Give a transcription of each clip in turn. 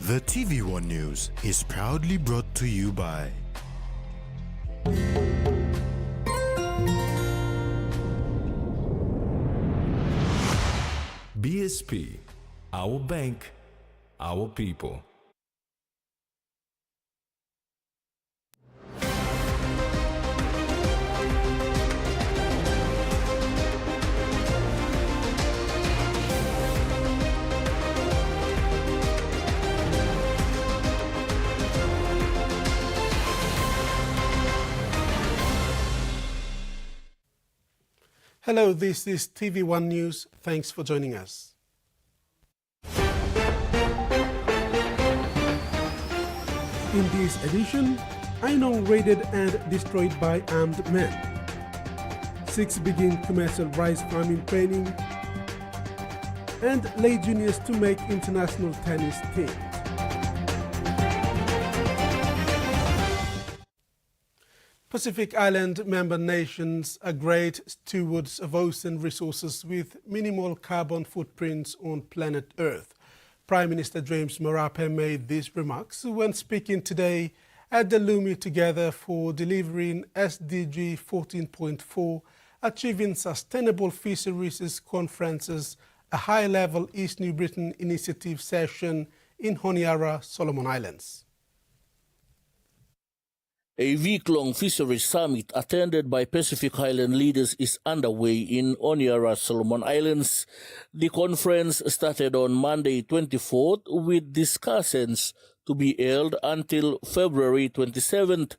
The TVWAN News is proudly brought to you by BSP, our bank, our people. Hello, this is TVWAN News. Thanks for joining us. In this edition, Ainong raided and destroyed by armed men. 6 begin commercial rice farming training. And lay juniors to make international tennis team. Pacific Island member nations are great stewards of ocean resources with minimal carbon footprints on planet Earth. Prime Minister James Marape made these remarks when speaking today at the Lumi Together for delivering SDG 14.4 Achieving Sustainable Fisheries Conference's a high-level East New Britain initiative session in Honiara, Solomon Islands. A week-long fisheries summit attended by Pacific Island leaders is underway in Honiara, Solomon Islands. The conference started on Monday 24th with discussions to be held until February 27th.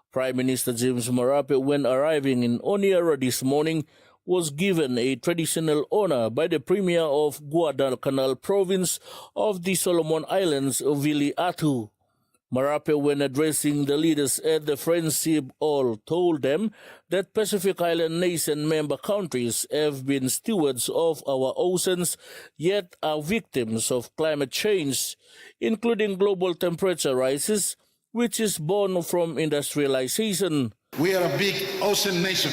Prime Minister James Marape, when arriving in Honiara this morning, was given a traditional honor by the Premier of Guadalcanal Province of the Solomon Islands, Vili Atu. Marape, when addressing the leaders at the Friendship Hall, told them that Pacific Island nation member countries have been stewards of our oceans, yet are victims of climate change, including global temperature rises, which is born from industrialization. We are a big ocean nation.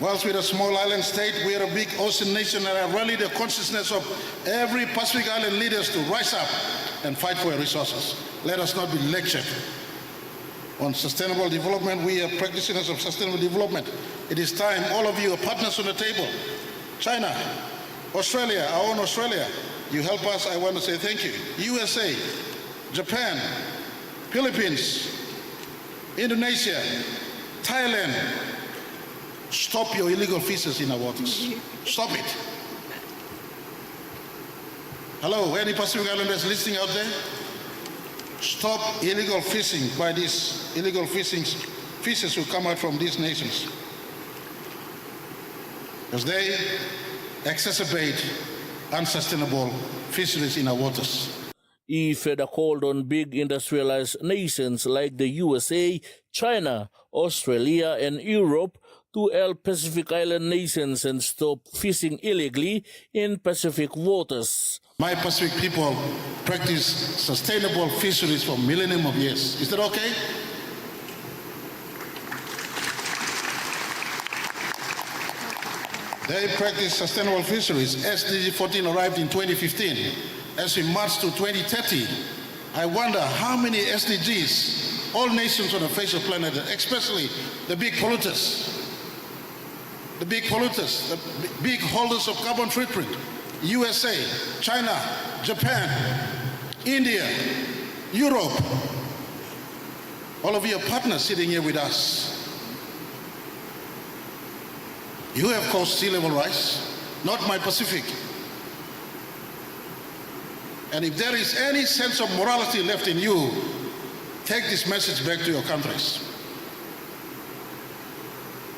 Whilst we're a small island state, we are a big ocean nation, and I rally the consciousness of every Pacific Island leaders to rise up and fight for our resources. Let us not be lectured on sustainable development. We are practitioners of sustainable development. It is time, all of you are partners on the table. China, Australia, our own Australia, you help us, I want to say thank you. USA, Japan, Philippines, Indonesia, Thailand, stop your illegal fisheries in our waters. Stop it. Hello, any Pacific Islanders listening out there? Stop illegal fishing by these illegal fishers who come out from these nations, because they exacerbate unsustainable fisheries in our waters. He further called on big industrialized nations like the USA, China, Australia, and Europe to help Pacific Island nations and stop fishing illegally in Pacific waters. My Pacific people practice sustainable fisheries for millennium of years. Is that okay? They practice sustainable fisheries. SDG 14 arrived in 2015. As we march to 2030, I wonder how many SDGs all nations on the face of the planet, especially the big polluters, the big holders of carbon footprint, USA, China, Japan, India, Europe, all of you are partners sitting here with us. You have caused sea level rise, not my Pacific. And if there is any sense of morality left in you, take this message back to your countries.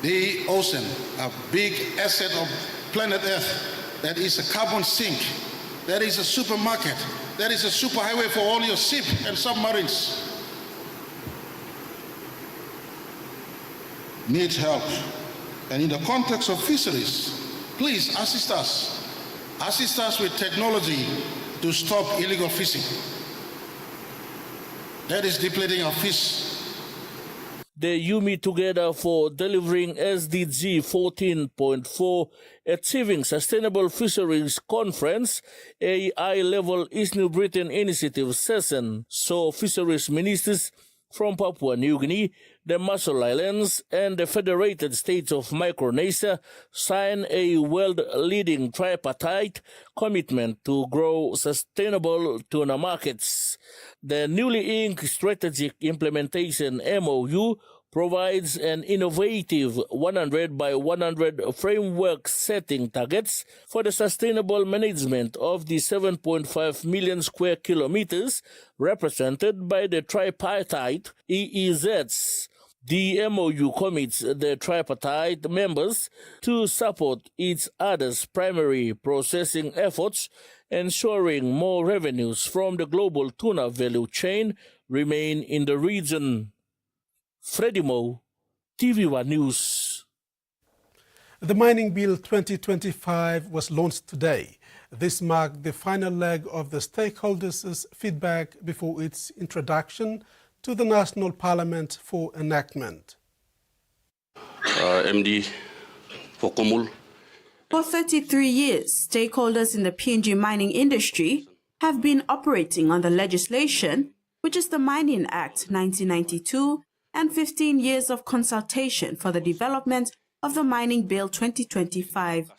The ocean, a big asset of planet Earth, that is a carbon sink, that is a supermarket, that is a superhighway for all your ship and submarines. Needs help. And in the context of fisheries, please assist us. Assist us with technology to stop illegal fishing. That is depleting our fish. The UMI together for delivering SDG 14.4 Achieving Sustainable Fisheries Conference, a high-level East New Britain initiative session saw fisheries ministers from Papua New Guinea, the Marshall Islands, and the Federated States of Micronesia sign a world-leading tripartite commitment to grow sustainable tuna markets. The newly inked Strategic Implementation MOU provides an innovative 100 by 100 framework setting targets for the sustainable management of the 7.5 million square kilometers represented by the tripartite EEZs. The MOU commits the tripartite members to support each other's primary processing efforts, ensuring more revenues from the global tuna value chain remain in the region. Freddie Moe, TVWAN News. The Mining Bill 2025 was launched today. This marked the final leg of the stakeholders' feedback before its introduction to the National Parliament for enactment. MD for Komul. For 33 years, stakeholders in the PNG mining industry have been operating on the legislation, which is the Mining Act 1992, and 15 years of consultation for the development of the Mining Bill 2025.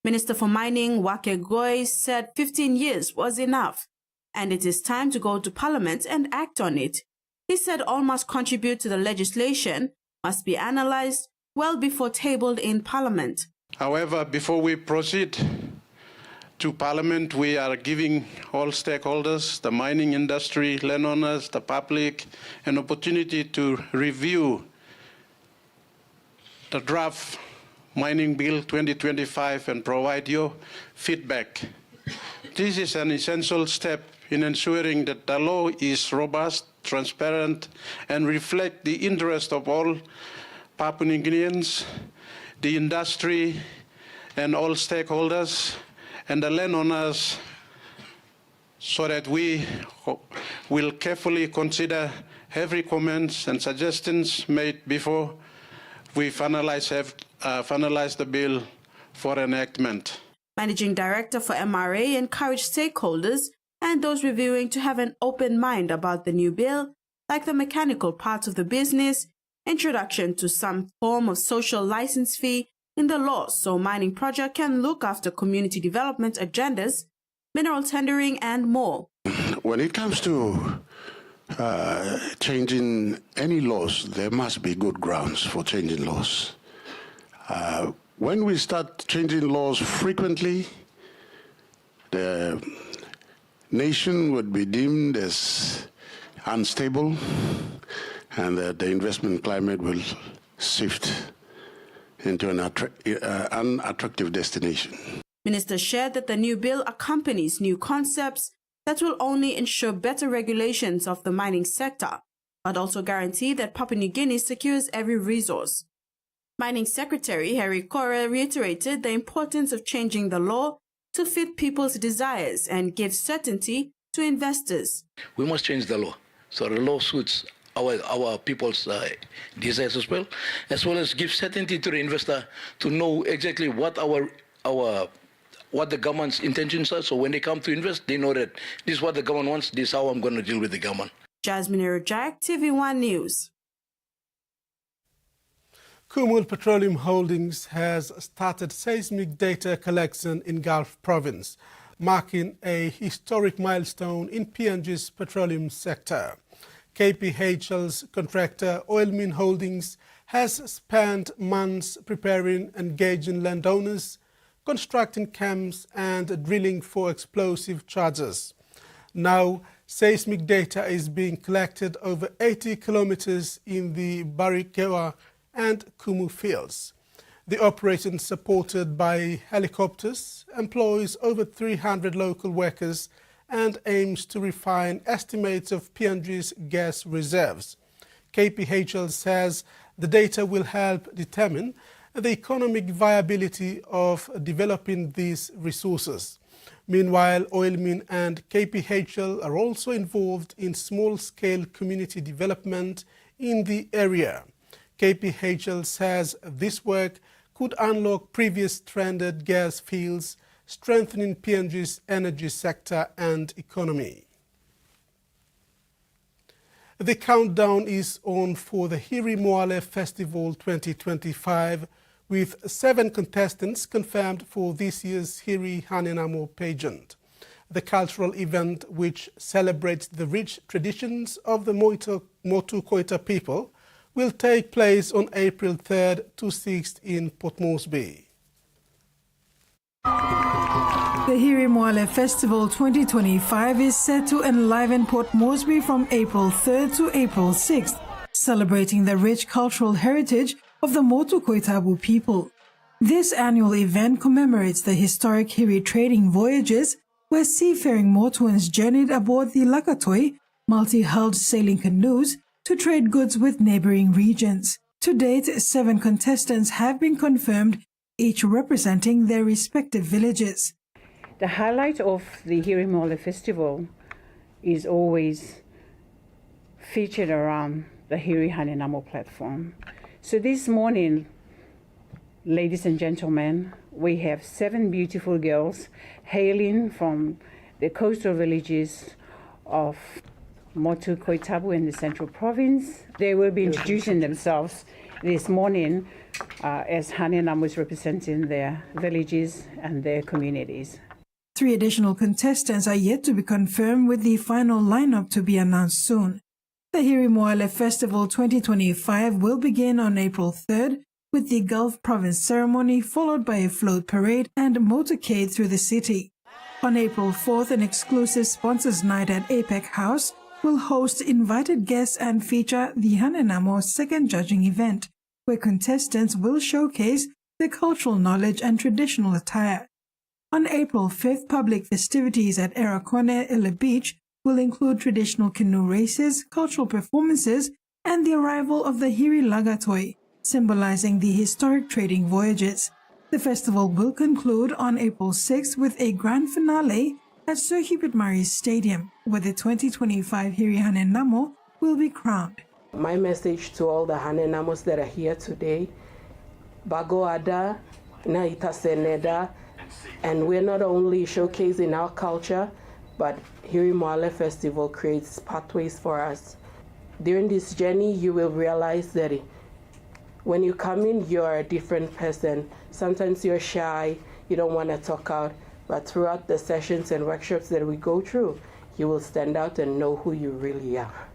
Minister for Mining, Wake Goy, said 15 years was enough, and it is time to go to Parliament and act on it. He said all must contribute to the legislation, must be analysed well before tabled in Parliament. However, before we proceed to Parliament, we are giving all stakeholders, the mining industry, landowners, the public, an opportunity to review the draft Mining Bill 2025 and provide your feedback. This is an essential step in ensuring that the law is robust, transparent, and reflect the interest of all Papua New Guineans, the industry, and all stakeholders, and the landowners, so that we will carefully consider every comments and suggestions made before we finalize the bill for enactment. Managing Director for MRA encouraged stakeholders and those reviewing to have an open mind about the new bill, like the mechanical parts of the business, introduction to some form of social license fee in the law so mining project can look after community development agendas, mineral tendering, and more. When it comes to changing any laws, there must be good grounds for changing laws. When we start changing laws frequently, the nation would be deemed as unstable, and the investment climate will shift into an unattractive destination. Minister shared that the new bill accompanies new concepts that will only ensure better regulations of the mining sector, but also guarantee that Papua New Guinea secures every resource. Mining Secretary Hiri reiterated the importance of changing the law to fit people's desires and give certainty to investors. We must change the law so the law suits our people's desires as well as give certainty to the investor to know exactly what what the government's intentions are. So when they come to invest, they know that this is what the government wants, this is how I'm going to deal with the government. Jasmine Rajak, TVWAN News. Kumul Petroleum Holdings has started seismic data collection in Gulf Province, marking a historic milestone in PNG's petroleum sector. KPHL's contractor Oilmin Holdings has spent months preparing, engaging landowners, constructing camps and drilling for explosive charges. Now, seismic data is being collected over 80 kilometers in the Barikewa and Kumu fields. The operation, supported by helicopters, employs over 300 local workers and aims to refine estimates of PNG's gas reserves. KPHL says the data will help determine the economic viability of developing these resources. Meanwhile, Oilmin and KPHL are also involved in small-scale community development in the area. KPHL says this work could unlock previous stranded gas fields, strengthening PNG's energy sector and economy. The countdown is on for the Hiri Moale Festival 2025, with 7 contestants confirmed for this year's Hiri Hanenamo pageant. The cultural event, which celebrates the rich traditions of the Motu Koita people, will take place on April 3rd to 6th in Port Moresby. The Hiri Moale Festival 2025 is set to enliven Port Moresby from April 3rd to April 6th, celebrating the rich cultural heritage of the Motu Koitabu people. This annual event commemorates the historic Hiri trading voyages, where seafaring Motuans journeyed aboard the Lakatoi, multi-hulled sailing canoes, to trade goods with neighboring regions. To date, 7 contestants have been confirmed, each representing their respective villages. The highlight of the Hiri Moale Festival is always featured around the Hiri Hanenamo platform. So this morning, ladies and gentlemen, we have 7 beautiful girls hailing from the coastal villages of Motu Koitabu in the Central Province. They will be introducing themselves this morning as Hanenamos representing their villages and their communities. 3 additional contestants are yet to be confirmed, with the final lineup to be announced soon. The Hiri Moale Festival 2025 will begin on April 3rd with the Gulf Province ceremony, followed by a float parade and motorcade through the city. On April 4th, an exclusive sponsors night at APEC House will host invited guests and feature the Hanenamo second judging event, where contestants will showcase their cultural knowledge and traditional attire. On April 5th, public festivities at Erakone Ila Beach will include traditional canoe races, cultural performances, and the arrival of the Hiri Lagatoi, symbolizing the historic trading voyages. The festival will conclude on April 6th with a grand finale at Sir Hubert Murray's Stadium, where the 2025 Hiri Hanenamo will be crowned. My message to all the Hanenamos that are here today, Bago Ada, Na Itaseneda, and we're not only showcasing our culture, but Hiri Moale Festival creates pathways for us. During this journey, you will realize that when you come in, you're a different person. Sometimes you're shy, you don't want to talk out, but throughout the sessions and workshops that we go through, you will stand out and know who you really are.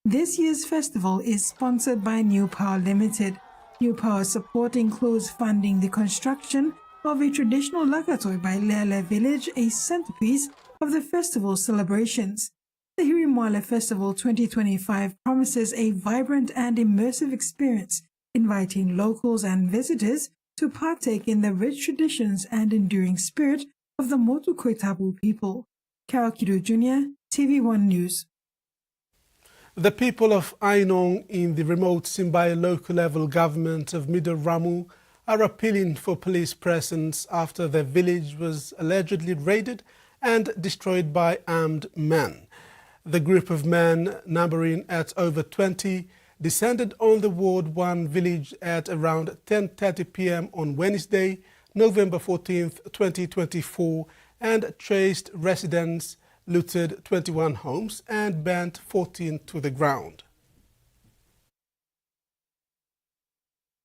This year's festival is sponsored by New Power Limited. New Power support includes funding the construction of a traditional Lakatoi by Lele village, a centerpiece of the festival celebrations. The Hiri Moale Festival 2025 promises a vibrant and immersive experience, inviting locals and visitors to partake in the rich traditions and enduring spirit of the Motu Koitabu people. Carol Kidu Jr., TVWAN News. The people of Ainong in the remote Simbai local level government of Middle Ramu are appealing for police presence after their village was allegedly raided and destroyed by armed men. The group of men, numbering at over 20, descended on the Ward 1 village at around 10:30 p.m. on Wednesday, November 14th, 2024, and chased residents, looted 21 homes, and burnt 14 to the ground.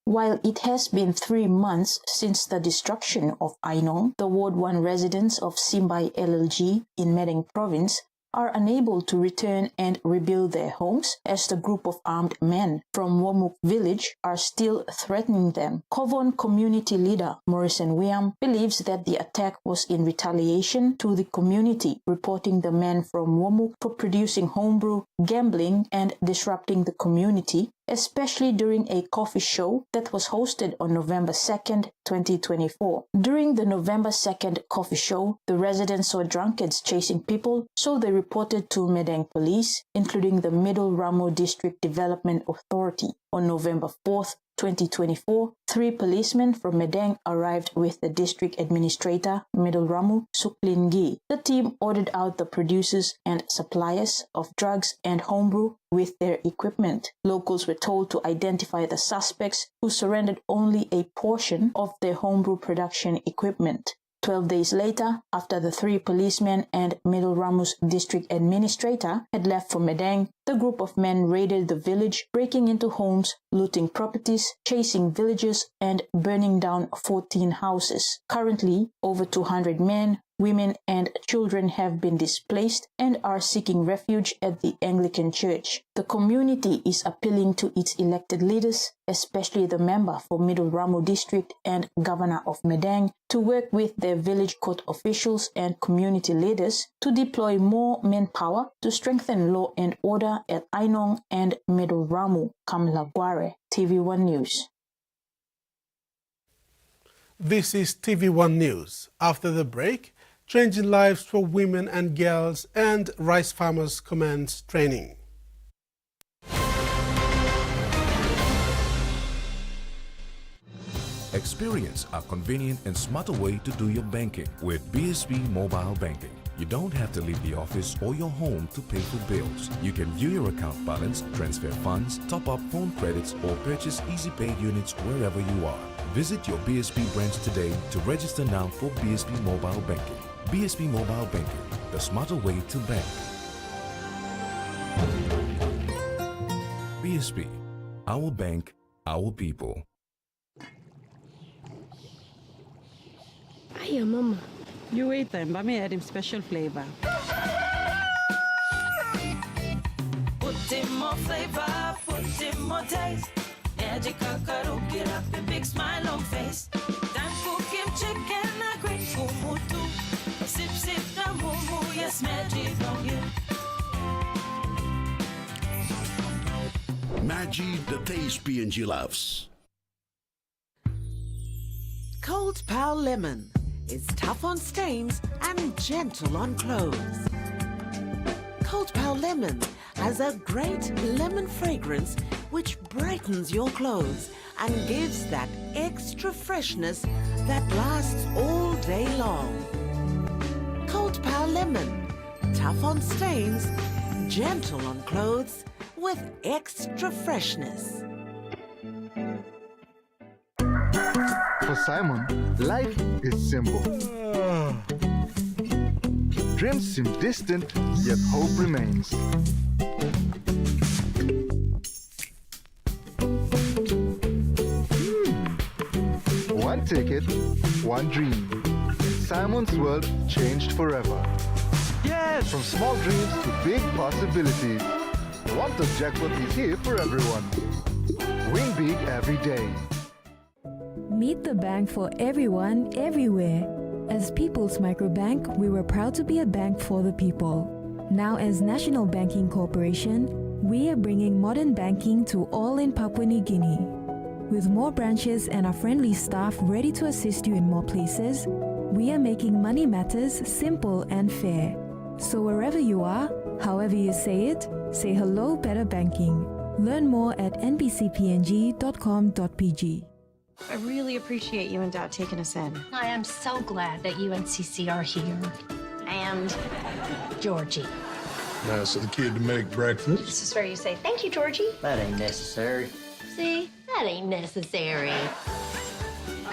While it has been 3 months since the destruction of Ainong, the Ward 1 residents of Simbai LLG in Medang Province are unable to return and rebuild their homes as the group of armed men from Womuk village are still threatening them. Kovon community leader Morrison Wiam believes that the attack was in retaliation to the community, reporting the men from Womuk for producing homebrew, gambling, and disrupting the community, especially during a coffee show that was hosted on November 2nd, 2024. During the November 2nd coffee show, the residents saw drunkards chasing people, so they reported to Medang Police, including the Middle Ramu District Development Authority. On November 4th, 2024, 3 policemen from Medang arrived with the district administrator, Middle Ramu, Suklingi. The team ordered out the producers and suppliers of drugs and homebrew with their equipment. Locals were told to identify the suspects, who surrendered only a portion of their homebrew production equipment. 12 days later, after the 3 policemen and Middle Ramu's district administrator had left for Medang, the group of men raided the village, breaking into homes, looting properties, chasing villagers, and burning down 14 houses. Currently, over 200 men, women, and children have been displaced and are seeking refuge at the Anglican Church. The community is appealing to its elected leaders, especially the member for Middle Ramu District and Governor of Medang, to work with their village court officials and community leaders to deploy more manpower to strengthen law and order at Ainong and Middle Ramu. Kamla Gware, TV1 News. This is TV1 News. After the break, changing lives for women and girls and rice farmers commence training. Experience a convenient and smarter way to do your banking with BSP Mobile Banking. You don't have to leave the office or your home to pay for bills. You can view your account balance, transfer funds, top up phone credits, or purchase EasyPay units wherever you are. Visit your BSP branch today to register now for BSP Mobile Banking. BSP Mobile Banking, the smarter way to bank. BSP, our bank, our people. Hiya, Mama. You wait then, but me add him special flavor. Put in more flavor, put in more taste. Magic kakaru, get up and big smile on face. Time for Kim chicken, a great kumutu. Sip, sip, da mumu, yes, magic on you. Magic, the taste P&G loves. Cold Pal Lemon. It's tough on stains and gentle on clothes. Cold Pal Lemon has a great lemon fragrance which brightens your clothes and gives that extra freshness that lasts all day long. Cold Pal Lemon, tough on stains, gentle on clothes with extra freshness. For Simon, life is simple. Dreams seem distant, yet hope remains. One ticket, one dream. Simon's world changed forever. Yes! From small dreams to big possibilities. The One-Top Jackpot is here for everyone. Win big every day. Meet the bank for everyone, everywhere. As People's Microbank, we were proud to be a bank for the people. Now as National Banking Corporation, we are bringing modern banking to all in Papua New Guinea. With more branches and our friendly staff ready to assist you in more places, we are making money matters simple and fair. So wherever you are, however you say it, say hello better banking. Learn more at nbcpng.com.pg. I really appreciate you and Dad taking us in. I am so glad that UNCC are here. And Georgie. Nice of the kid to make breakfast. This is where you say, thank you, Georgie. That ain't necessary. See, that ain't necessary.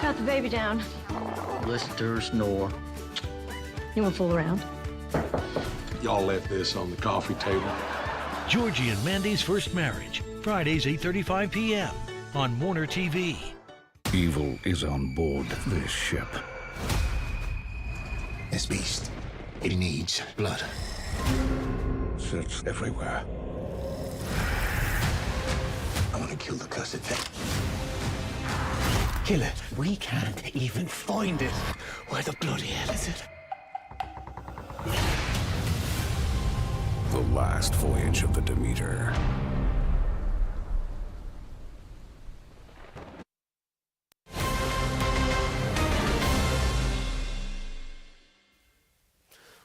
Got the baby down. Listen to her snore. You want to fool around? Y'all left this on the coffee table. Georgie and Mandy's First Marriage, Fridays 8:35 p.m. on Warner TV. Evil is on board this ship. This beast, it needs blood. Sits everywhere. I want to kill the cursed thing. Kill it. We can't even find it. Where the bloody hell is it? The last voyage of the Demeter.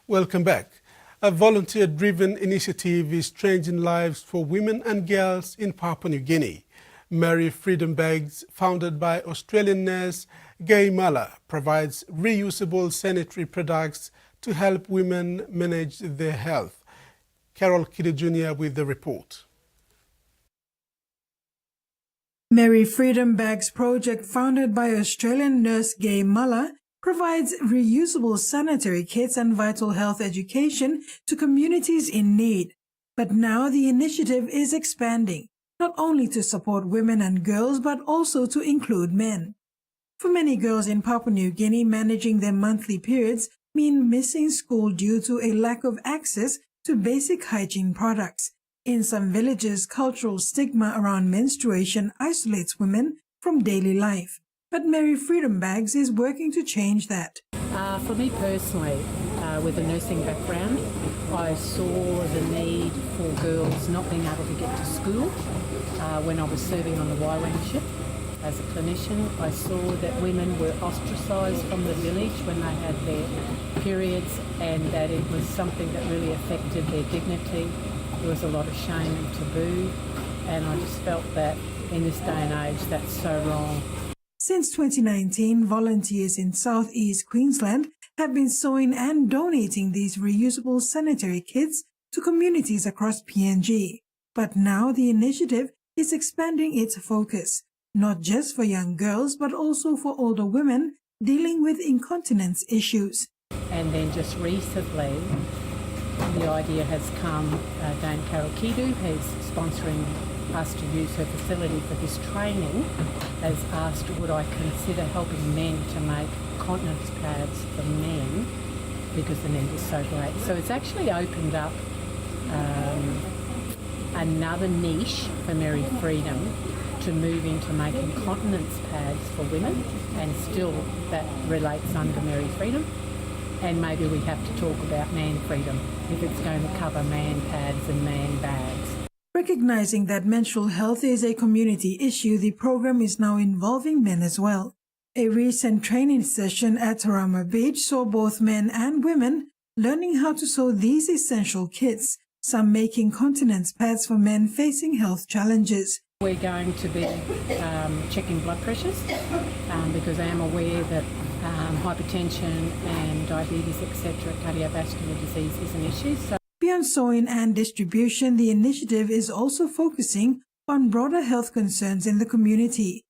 Welcome back. A volunteer-driven initiative is changing lives for women and girls in Papua New Guinea. Mary Freedom Bags, founded by Australian nurse Gay Moale, provides reusable sanitary products to help women manage their health. Carol Kiddo Jr. with the report. Mary Freedom Bags project, founded by Australian nurse Gay Moale, provides reusable sanitary kits and vital health education to communities in need. But now the initiative is expanding, not only to support women and girls, but also to include men. For many girls in Papua New Guinea, managing their monthly periods mean missing school due to a lack of access to basic hygiene products. In some villages, cultural stigma around menstruation isolates women from daily life. But Mary Freedom Bags is working to change that. For me personally, with a nursing background, I saw the need for girls not being able to get to school. When I was serving on the YWAN ship as a clinician, I saw that women were ostracised from the village when they had their periods, and that it was something that really affected their dignity. There was a lot of shame and taboo, and I just felt that in this day and age, that's so wrong. Since 2019, volunteers in southeast Queensland have been sewing and donating these reusable sanitary kits to communities across PNG. But now the initiative is expanding its focus, not just for young girls, but also for older women dealing with incontinence issues. And then just recently, the idea has come, Dame Carol Kidu, who's sponsoring us to use her facility for this training, has asked would I consider helping men to make continence pads for men because the need is so great. So it's actually opened up another niche for Mary Freedom to move into making continence pads for women, and still that relates under Mary Freedom. And maybe we have to talk about man freedom if it's going to cover man pads and man bags. Recognizing that menstrual health is a community issue, the program is now involving men as well. A recent training session at Tarama Beach saw both men and women learning how to sew these essential kits, some making continence pads for men facing health challenges. We're going to be checking blood pressures because I am aware that hypertension and diabetes, etc., cardiovascular disease is an issue. So beyond sewing and distribution, the initiative is also focusing on broader health concerns in the community.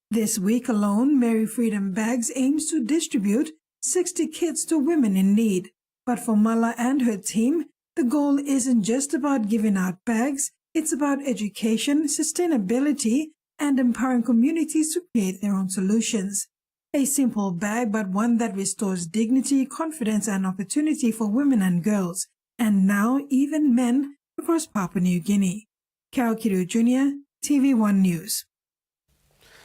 This week alone, Mary Freedom Bags aims to distribute 60 kits to women in need. But for Moale and her team, the goal isn't just about giving out bags, it's about education, sustainability, and empowering communities to create their own solutions. A simple bag, but one that restores dignity, confidence, and opportunity for women and girls, and now even men across Papua New Guinea. Carol Kiddo Jr., TV1 News.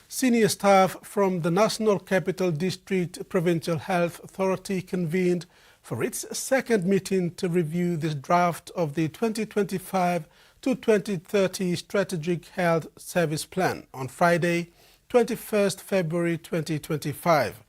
Senior staff from the National Capital District Provincial Health Authority convened for its second meeting to review the draft of the 2025 to 2030 Strategic Health Service Plan on Friday, 21st February 2025.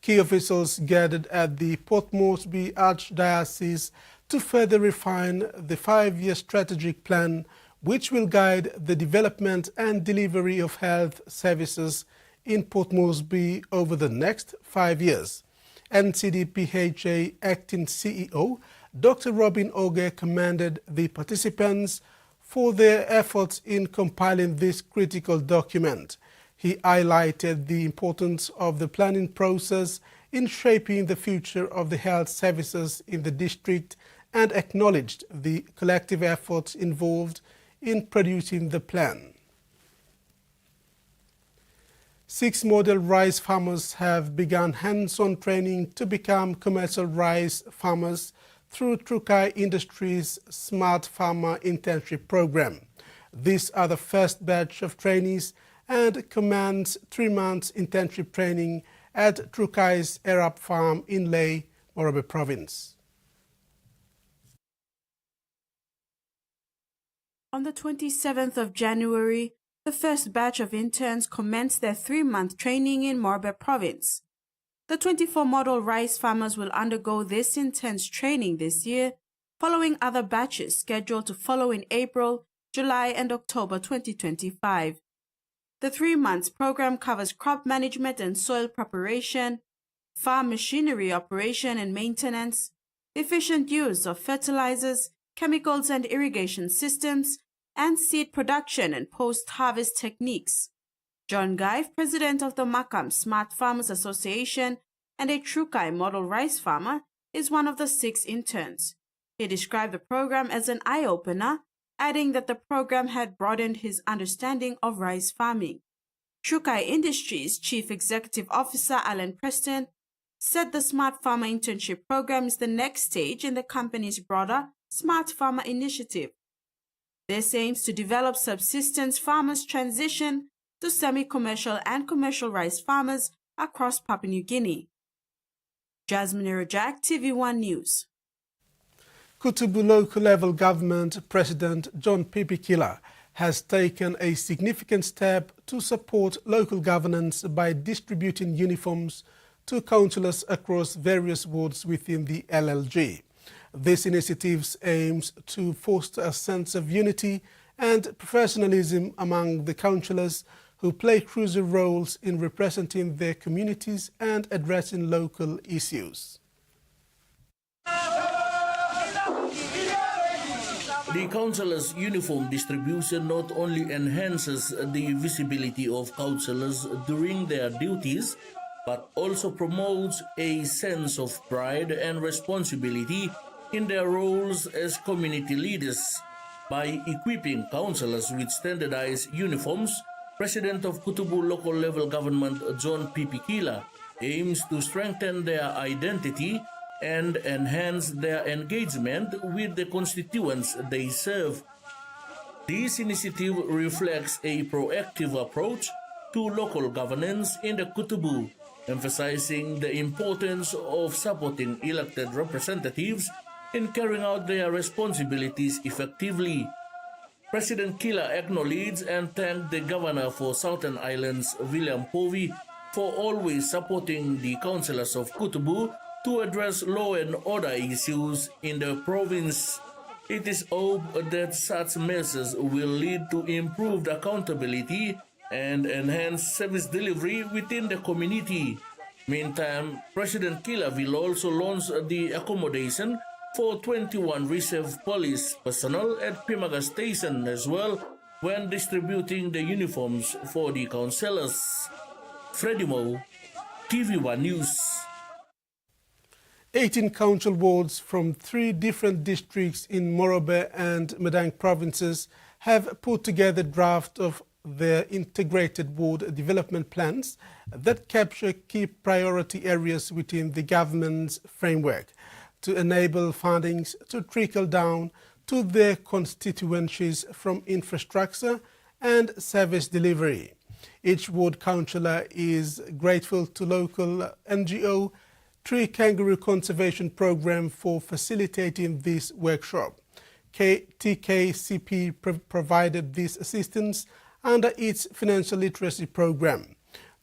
Key officials gathered at the Port Moresby Archdiocese to further refine the 5-year strategic plan, which will guide the development and delivery of health services in Port Moresby over the next 5 years. NCDPHA Acting CEO Dr. Robin Oge commended the participants for their efforts in compiling this critical document. He highlighted the importance of the planning process in shaping the future of the health services in the district and acknowledged the collective efforts involved in producing the plan. 6 model rice farmers have begun hands-on training to become commercial rice farmers through Trukai Industries' Smart Farmer Internship Program. These are the first batch of trainees and commence 3 months internship training at Trukai's Arab Farm in Lae, Marape Province. On the 27th of January, the first batch of interns commenced their 3-month training in Marape Province. The 24 model rice farmers will undergo this intense training this year, following other batches scheduled to follow in April, July, and October 2025. The 3 months program covers crop management and soil preparation, farm machinery operation and maintenance, efficient use of fertilizers, chemicals and irrigation systems, and seed production and post-harvest techniques. John Guy, president of the Makam Smart Farmers Association and a Trukai model rice farmer, is one of the 6 interns. He described the program as an eye-opener, adding that the program had broadened his understanding of rice farming. Trukai Industries Chief Executive Officer Alan Preston said the Smart Farmer Internship Program is the next stage in the company's broader Smart Farmer initiative. This aims to develop subsistence farmers' transition to semi-commercial and commercial rice farmers across Papua New Guinea. Jasmine Rajak, TVWAN News. Kutubu local level government President John Pipikila has taken a significant step to support local governance by distributing uniforms to councillors across various wards within the LLG. This initiative aims to foster a sense of unity and professionalism among the councillors who play crucial roles in representing their communities and addressing local issues. The councillors' uniform distribution not only enhances the visibility of councillors during their duties, but also promotes a sense of pride and responsibility in their roles as community leaders. By equipping councillors with standardized uniforms, President of Kutubu local level government John Pipikila aims to strengthen their identity and enhance their engagement with the constituents they serve. This initiative reflects a proactive approach to local governance in the Kutubu, emphasizing the importance of supporting elected representatives in carrying out their responsibilities effectively. President Kila acknowledged and thanked the Governor for Southern Islands, William Povey, for always supporting the councillors of Kutubu to address law and order issues in the province. It is hoped that such measures will lead to improved accountability and enhanced service delivery within the community. Meantime, President Kila will also launch the accommodation for 21 reserve police personnel at Pimaga Station as well when distributing the uniforms for the councillors. Freddie Moale, TV1 News. 18 council wards from 3 different districts in Marape and Medang provinces have put together draft of their integrated ward development plans that capture key priority areas within the government's framework to enable fundings to trickle down to their constituencies from infrastructure and service delivery. Each ward councillor is grateful to local NGO Tree Kangaroo Conservation Program for facilitating this workshop. TKCP provided this assistance under its financial literacy program.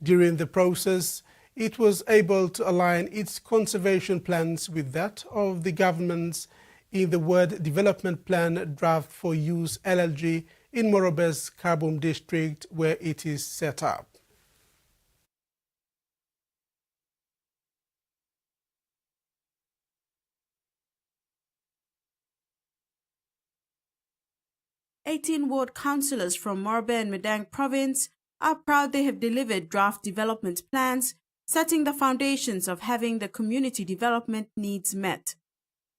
During the process, it was able to align its conservation plans with that of the government's in the Word Development Plan draft for use LLG in Morabe's Kabum district where it is set up. "18 ward councillors from Marape and Medang province are proud they have delivered draft development plans, setting the foundations of having the community development needs met.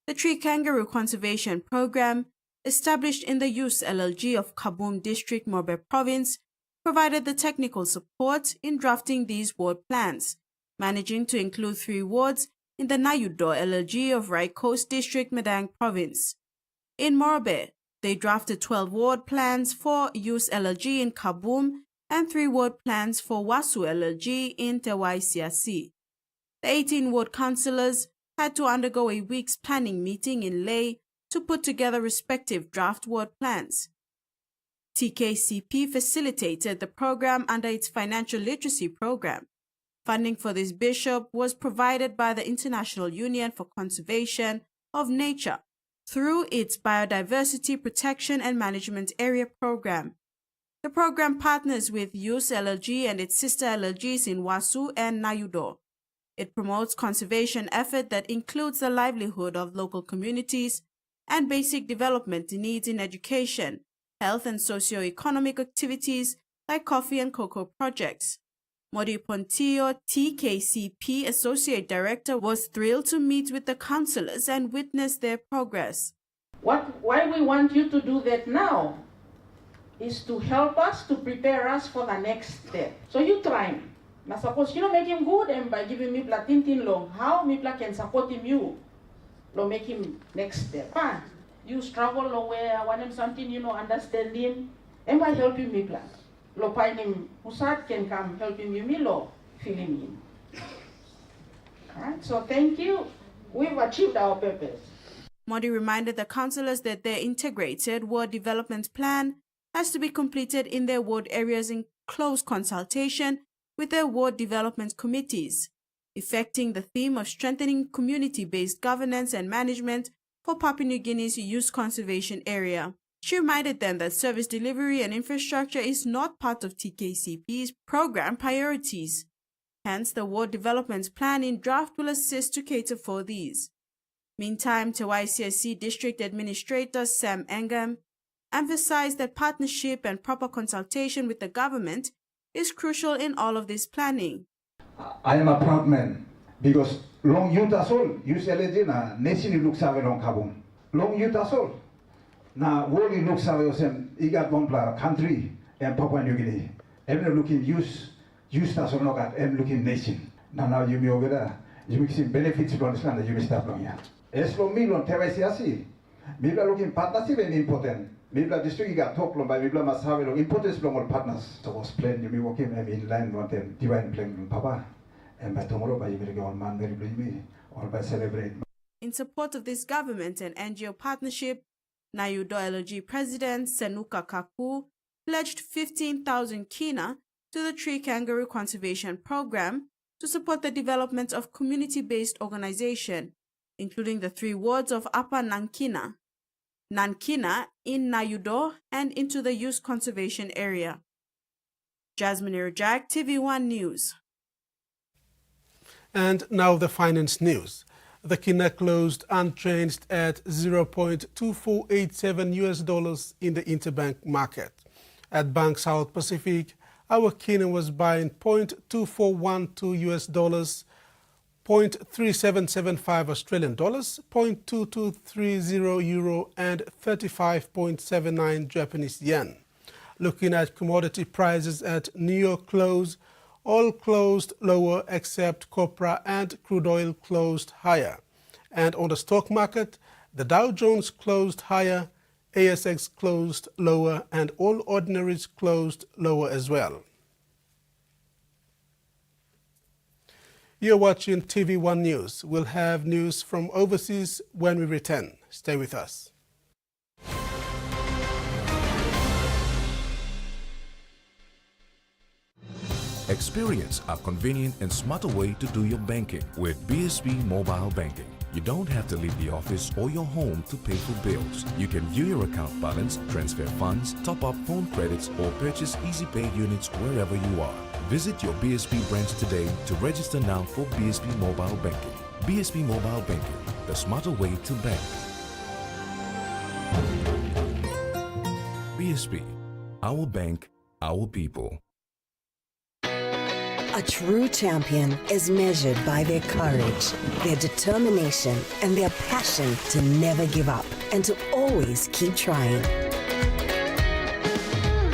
The Tree Kangaroo Conservation Program, established in the Use LLG of Kabum District, Marape Province, provided the technical support in drafting these ward plans, managing to include 3 wards in the Nayudo LLG of Rai Coast District, Medang Province. In Marape, they drafted 12 ward plans for Use LLG in Kabum and 3 ward plans for Wasu LLG in Tewai Siasi. The 18 ward councillors had to undergo a week's planning meeting in Leh to put together respective draft ward plans. TKCP facilitated the program under its financial literacy program. Funding for this bishop was provided by the International Union for Conservation of Nature through its Biodiversity Protection and Management Area program. The program partners with Youth LLG and its sister LLGs in Wasu and Nayudo. It promotes conservation effort that includes the livelihood of local communities and basic development needs in education, health and socio-economic activities like coffee and cocoa projects. Modi Pontillo, TKCP Associate Director, was thrilled to meet with the councillors and witness their progress. Why we want you to do that now is to help us, to prepare us for the next step. So you try. Now suppose you make him good and by giving me platintin long, how me can support him you? Lo make him next step. You struggle lo where I want him something, understand him, and by helping me plan. Lo find him Usat can come helping you me lo fill him in. Alright, so thank you. We've achieved our purpose. Modi reminded the councillors that their integrated ward development plan has to be completed in their ward areas in close consultation with their ward development committees, effecting the theme of strengthening community-based governance and management for Papua New Guinea's youth conservation area. She reminded them that service delivery and infrastructure is not part of TKCP's program priorities. Hence, the ward development plan in draft will assist to cater for these. Meantime, TYCSC District Administrator Sam Engam emphasized that partnership and proper consultation with the government is crucial in all of this planning. I am a proud man because long youth as all, youth LG na nation looks away long kabum. Long youth as all. Na world looks away osem igat bompla country and Papua New Guinea. I'm looking youth as all not I'm looking nation. Now you me over there. You make some benefits from this land that you may start long here. As long me long TYCSC. Me looking partnership and important. Mibla district got talk long by Mibla must have importance long all partners. So was planned you may work in line one time divine plan Papa. And by tomorrow by you will go on man very me or by celebrate. In support of this government and NGO partnership, Nayudo LG President Senuka Kaku pledged 15,000 kina to the Tree Kangaroo Conservation Program to support the development of community-based organization, including the 3 wards of Upper Nankina in Nayudo, and into the youth conservation area. Jasmine Irajak, TVWAN News. And now the finance news. The kina closed unchanged at $0.2487 in the interbank market. At Bank South Pacific, our kina was buying $0.2412 $0.3775 Australian dollars, $0.2230 euro, and 35.79 Japanese yen. Looking at commodity prices at New York close, all closed lower except copra and crude oil closed higher. And on the stock market, the Dow Jones closed higher, ASX closed lower, and all ordinaries closed lower as well. You're watching TV1 News. We'll have news from overseas when we return. Stay with us. Experience a convenient and smarter way to do your banking with BSB Mobile Banking. You don't have to leave the office or your home to pay for bills. You can view your account balance, transfer funds, top up phone credits, or purchase Easy Pay units wherever you are. Visit your BSB branch today to register now for BSB Mobile Banking. BSB Mobile Banking, the smarter way to bank. BSB, our bank, our people. A true champion is measured by their courage, their determination, and their passion to never give up and to always keep trying.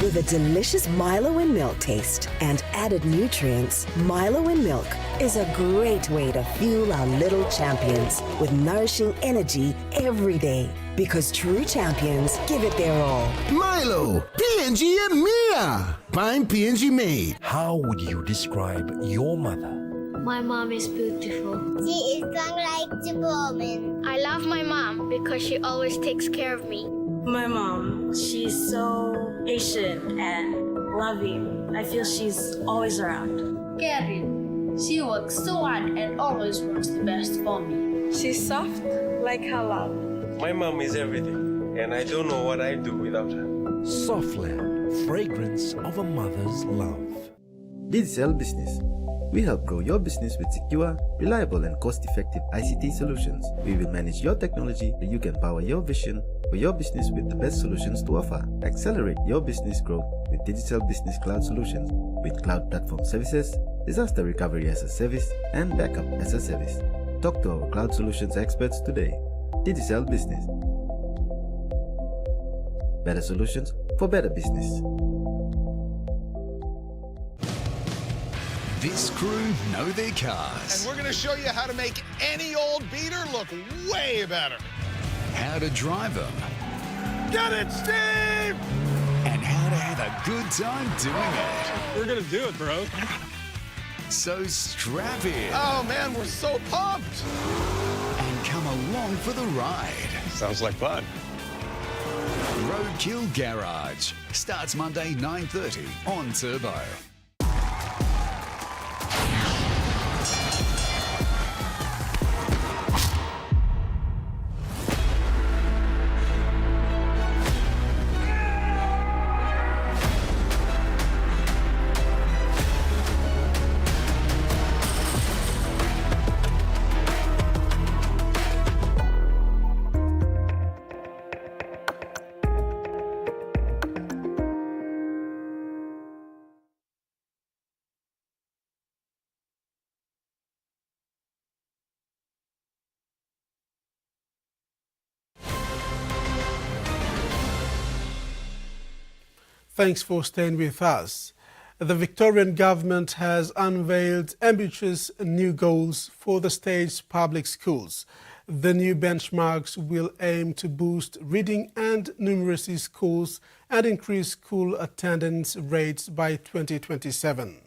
With a delicious Milo in milk taste and added nutrients, Milo in milk is a great way to fuel our little champions with nourishing energy every day. Because true champions give it their all. Milo, PNG and Mia. I'm PNG made. How would you describe your mother? My mom is beautiful. She is strong like the woman. I love my mom because she always takes care of me. My mom, she's so patient and loving. I feel she's always around. Caring. She works so hard and always wants the best for me. She's soft like her love. My mom is everything, and I don't know what I'd do without her. Softland, fragrance of a mother's love. Digicel Business. We help grow your business with secure, reliable and cost-effective ICT solutions. We will manage your technology so you can power your vision for your business with the best solutions to offer. Accelerate your business growth with Digicel Business Cloud Solutions with cloud platform services, disaster recovery as a service and backup as a service. Talk to our cloud solutions experts today. Digicel Business. Better solutions for better business. This crew know their cars. And we're going to show you how to make any old beater look way better. How to drive them. Get it, Steve! And how to have a good time doing it. We're going to do it, bro. So strap in. Oh, man, we're so pumped. And come along for the ride. Sounds like fun. Roadkill Garage starts Monday 9:30 on Turbo. Thanks for staying with us. The Victorian government has unveiled ambitious new goals for the state's public schools. The new benchmarks will aim to boost reading and numeracy scores and increase school attendance rates by 2027.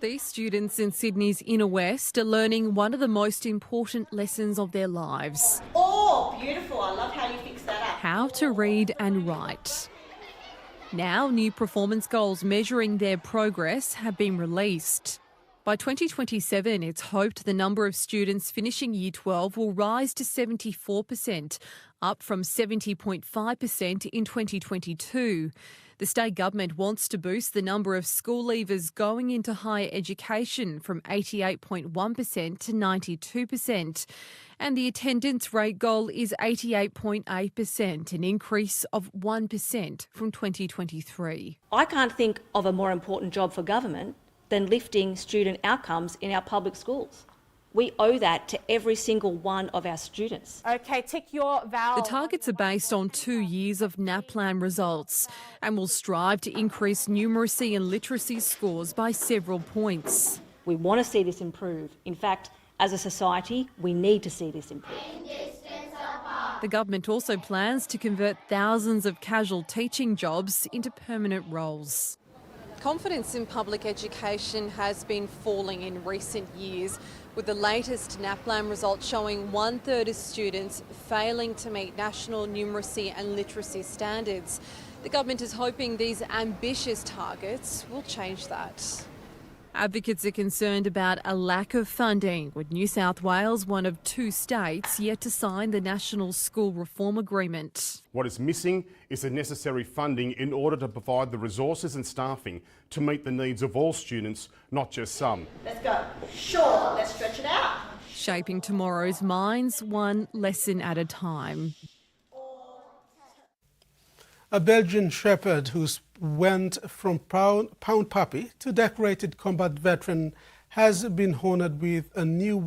These students in Sydney's inner west are learning one of the most important lessons of their lives. Oh, beautiful. I love how you fix that up. How to read and write. Now, new performance goals measuring their progress have been released. By 2027, it's hoped the number of students finishing Year 12 will rise to 74%, up from 70.5% in 2022. The state government wants to boost the number of school leavers going into higher education from 88.1% to 92%. And the attendance rate goal is 88.8%, an increase of 1% from 2023. I can't think of a more important job for government than lifting student outcomes in our public schools. We owe that to every single one of our students. Okay, tick your vowel. The targets are based on 2 years of NAPLAN results and will strive to increase numeracy and literacy scores by several points. We want to see this improve. In fact, as a society, we need to see this improve. The government also plans to convert thousands of casual teaching jobs into permanent roles. Confidence in public education has been falling in recent years, with the latest NAPLAN results showing 1/3 of students failing to meet national numeracy and literacy standards. The government is hoping these ambitious targets will change that. Advocates are concerned about a lack of funding, with New South Wales one of 2 states yet to sign the National School Reform Agreement. What is missing is the necessary funding in order to provide the resources and staffing to meet the needs of all students, not just some. Let's go. Sure, let's stretch it out. Shaping tomorrow's minds, one lesson at a time. A Belgian shepherd who went from pound puppy to decorated combat veteran has been honoured with a new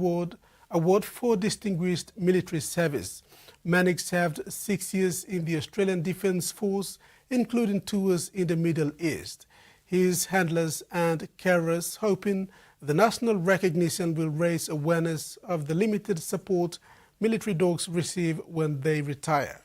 award for distinguished military service. Mannix served 6 years in the Australian Defence Force, including tours in the Middle East. His handlers and carers hoping the national recognition will raise awareness of the limited support military dogs receive when they retire.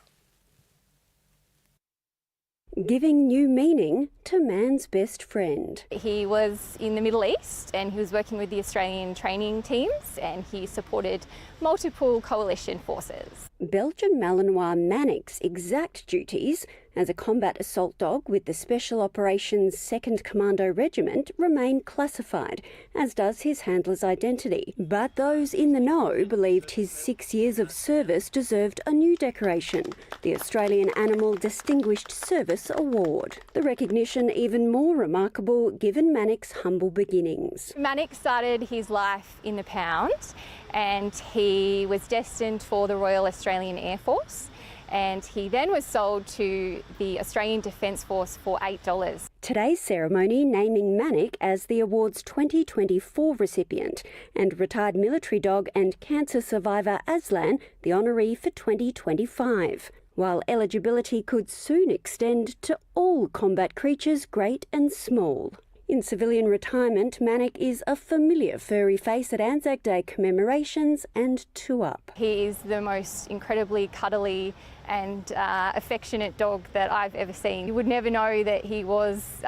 Giving new meaning to man's best friend. He was in the Middle East and he was working with the Australian training teams and he supported multiple coalition forces. Belgian Malinois Mannix exact duties as a combat assault dog with the Special Operations 2nd Commando Regiment remained classified, as does his handler's identity. But those in the know believed his 6 years of service deserved a new decoration, the Australian Animal Distinguished Service Award. The recognition even more remarkable given Manic's humble beginnings. Manic started his life in the pound and he was destined for the Royal Australian Air Force, and he then was sold to the Australian Defence Force for $8. Today's ceremony naming Manic as the award's 2024 recipient, and retired military dog and cancer survivor Aslan the honoree for 2025, while eligibility could soon extend to all combat creatures great and small. In civilian retirement, Manic is a familiar furry face at Anzac Day commemorations and two up. He is the most incredibly cuddly and affectionate dog that I've ever seen. You would never know that he was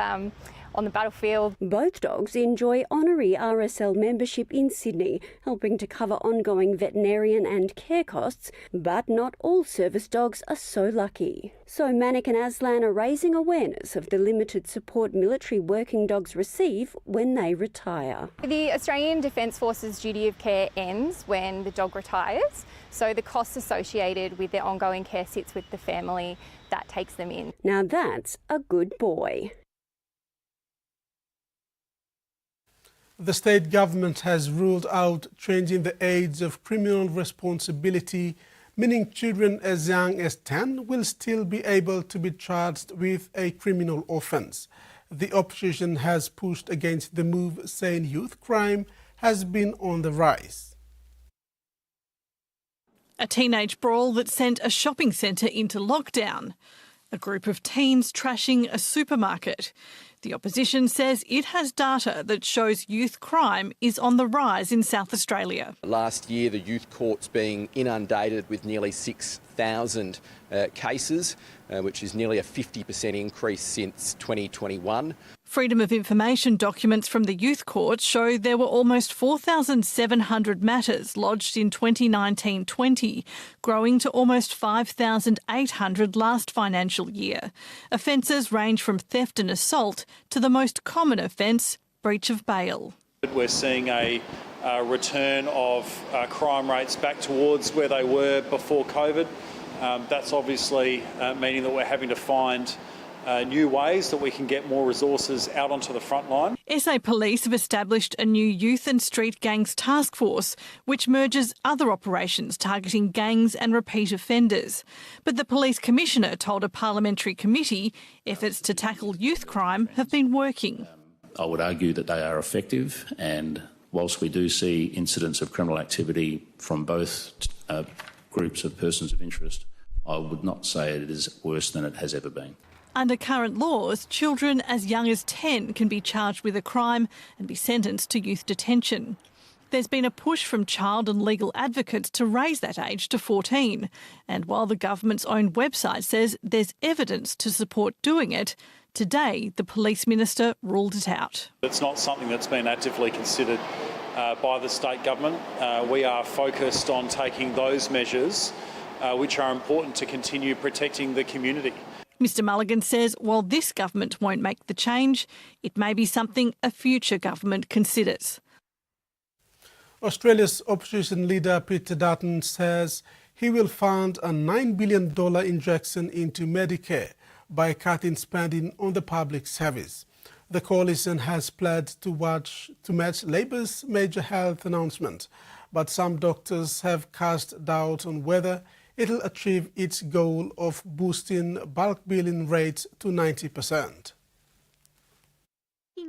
on the battlefield. Both dogs enjoy honorary RSL membership in Sydney, helping to cover ongoing veterinarian and care costs, but not all service dogs are so lucky. So Manic and Aslan are raising awareness of the limited support military working dogs receive when they retire. The Australian Defence Force's duty of care ends when the dog retires, so the costs associated with their ongoing care sits with the family that takes them in. Now that's a good boy. The state government has ruled out changing the age of criminal responsibility, meaning children as young as 10 will still be able to be charged with a criminal offence. The opposition has pushed against the move, saying youth crime has been on the rise. A teenage brawl that sent a shopping centre into lockdown. A group of teens trashing a supermarket. The opposition says it has data that shows youth crime is on the rise in South Australia. Last year, the youth courts being inundated with nearly 6,000 cases, which is nearly a 50% increase since 2021. Freedom of Information documents from the youth court show there were almost 4,700 matters lodged in 2019-20, growing to almost 5,800 last financial year. Offences range from theft and assault to the most common offence, breach of bail. We're seeing a return of crime rates back towards where they were before COVID. That's obviously meaning that we're having to find new ways that we can get more resources out onto the front line. SA Police have established a new Youth and Street Gangs Task Force, which merges other operations targeting gangs and repeat offenders. But the Police Commissioner told a parliamentary committee efforts to tackle youth crime have been working. I would argue that they are effective, and whilst we do see incidents of criminal activity from both groups of persons of interest, I would not say it is worse than it has ever been. Under current laws, children as young as 10 can be charged with a crime and be sentenced to youth detention. There's been a push from child and legal advocates to raise that age to 14. And while the government's own website says there's evidence to support doing it, today the Police Minister ruled it out. It's not something that's been actively considered by the state government. We are focused on taking those measures which are important to continue protecting the community. Mr Mulligan says while this government won't make the change, it may be something a future government considers. Australia's opposition leader Peter Dutton says he will fund a $9 billion injection into Medicare by cutting spending on the public service. The coalition has pledged to match Labor's major health announcement, but some doctors have cast doubt on whether it'll achieve its goal of boosting bulk billing rates to 90%.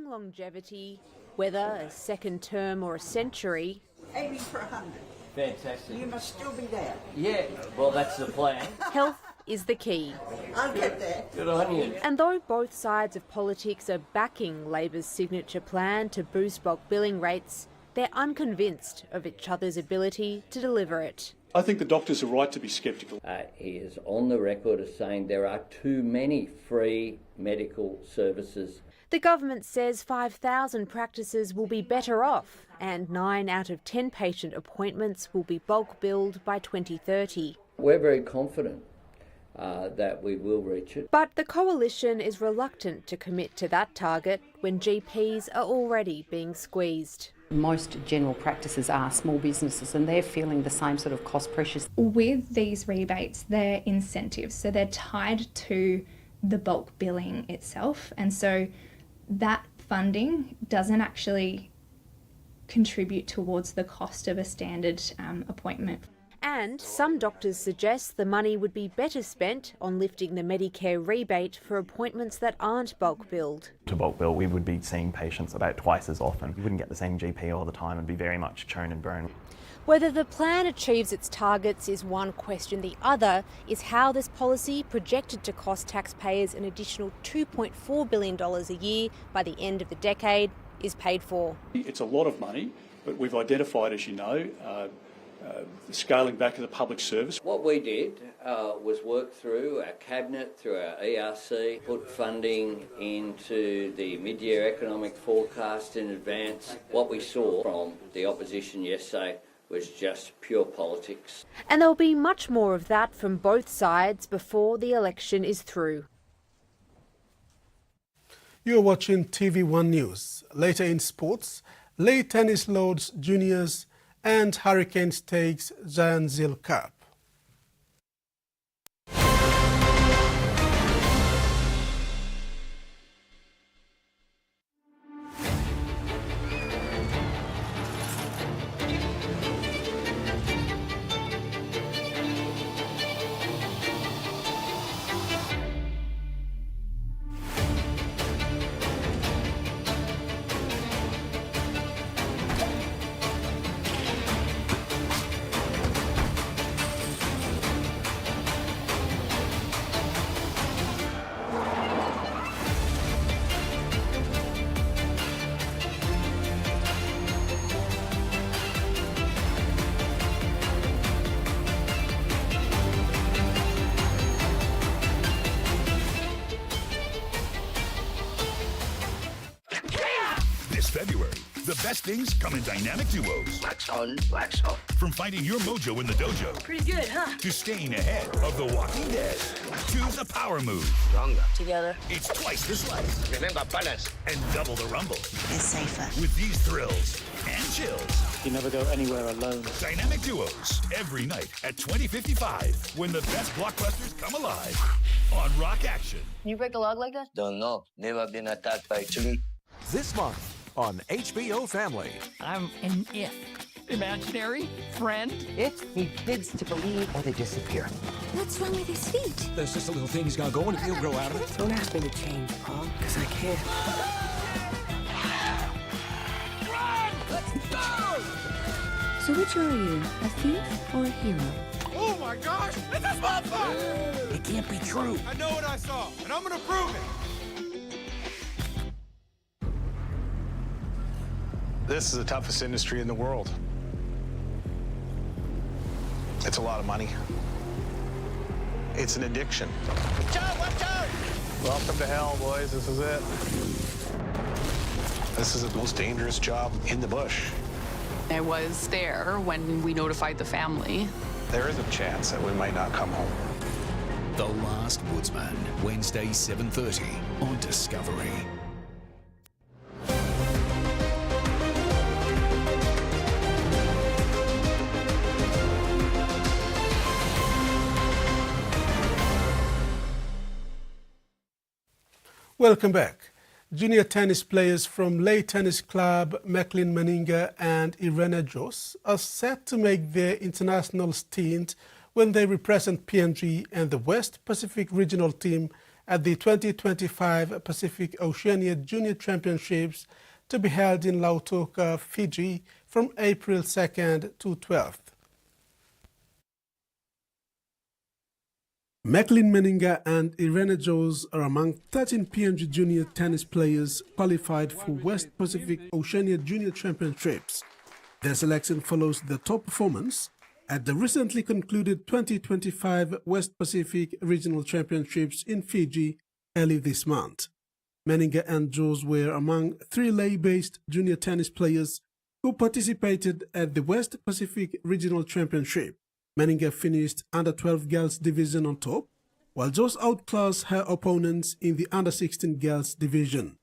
Longevity, whether a second term or a century. 80 for 100. Fantastic. You must still be there. Yeah, well, that's the plan. Health is the key. I'll get there. Good on you. And though both sides of politics are backing Labor's signature plan to boost bulk billing rates, they're unconvinced of each other's ability to deliver it. I think the doctors are right to be sceptical. He is on the record as saying there are too many free medical services. The government says 5,000 practices will be better off and 9 out of 10 patient appointments will be bulk billed by 2030. We're very confident that we will reach it. But the coalition is reluctant to commit to that target when GPs are already being squeezed. Most general practices are small businesses and they're feeling the same sort of cost pressures. With these rebates, they're incentives, so they're tied to the bulk billing itself, and so that funding doesn't actually contribute towards the cost of a standard appointment. And some doctors suggest the money would be better spent on lifting the Medicare rebate for appointments that aren't bulk billed. To bulk bill, we would be seeing patients about twice as often. You wouldn't get the same GP all the time and be very much churn and burn. Whether the plan achieves its targets is one question. The other is how this policy, projected to cost taxpayers an additional $2.4 billion a year by the end of the decade, is paid for. It's a lot of money, but we've identified, as you know, scaling back of the public service. What we did was work through our cabinet, through our ERC, put funding into the mid-year economic forecast in advance. What we saw from the opposition yesterday was just pure politics. And there'll be much more of that from both sides before the election is through. You're watching TVWAN News. Later in sports, Lay Tennis Lords Juniors and Hurricanes takes Zayanzil Cup. February. The best things come in dynamic duos. Wax on, wax off. From finding your mojo in the dojo. Pretty good, huh? To staying ahead of The Walking Dead. Choose a power move. Stronger. Together. It's twice the slice. Remember, balance. And double the rumble. It's safer. With these thrills and chills. You never go anywhere alone. Dynamic duos. Every night at 20:55. When the best blockbusters come alive. On Rock Action. You break the log like that? Don't know. Never been attacked by a tree. This month on HBO Family. I'm an it. Imaginary friend? It he bids to believe or they disappear. What's wrong with his feet? There's just a little thing he's gonna go and he'll grow out of it. Don't ask me to change, Paul, because I can't. Run! Let's go! So which are you, a thief or a hero? Oh my gosh! It's a small foot! It can't be true. I know what I saw, and I'm gonna prove it. This is the toughest industry in the world. It's a lot of money. It's an addiction. Watch out, watch out! Welcome to hell, boys. This is it. This is the most dangerous job in the bush. I was there when we notified the family. There is a chance that we might not come home. The Last Woodsman, Wednesday 7:30 on Discovery. Welcome back. Junior tennis players from Lay Tennis Club, Macklin Meninga and Irene Jos are set to make their international stint when they represent PNG and the West Pacific Regional Team at the 2025 Pacific Oceania Junior Championships to be held in Lautoka, Fiji from April 2nd to 12th. Macklin Meninga and Irene Jos are among 13 PNG junior tennis players qualified for West Pacific Oceania Junior Championships. Their selection follows their top performance at the recently concluded 2025 West Pacific Regional Championships in Fiji early this month. Meninga and Jos were among 3 Lay-based junior tennis players who participated at the West Pacific Regional Championship. Meninga finished under 12 girls division on top while Jos outclassed her opponents in the under-16 girls division.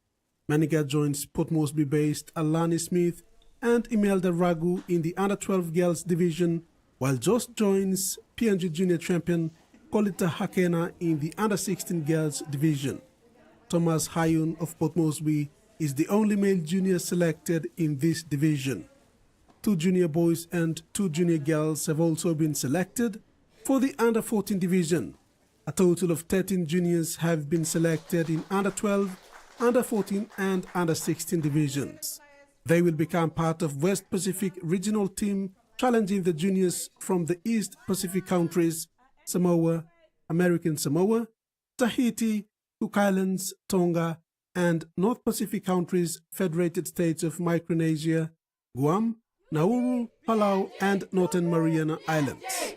Manica joins Port Moresby-based Alani Smith and Imelda Ragu in the under-12 girls division, while Jos joins PNG junior champion Kolita Hakena in the under-16 girls division. Thomas Hayun of Port Moresby is the only male junior selected in this division. 2 junior boys and 2 junior girls have also been selected for the under-14 division. A total of 13 juniors have been selected in under-12, under-14 and under-16 divisions. They will become part of West Pacific regional team challenging the juniors from the East Pacific countries, Samoa, American Samoa, Tahiti, Cook Islands, Tonga, and North Pacific countries, Federated States of Micronesia, Guam, Nauru, Palau, and Northern Mariana Islands.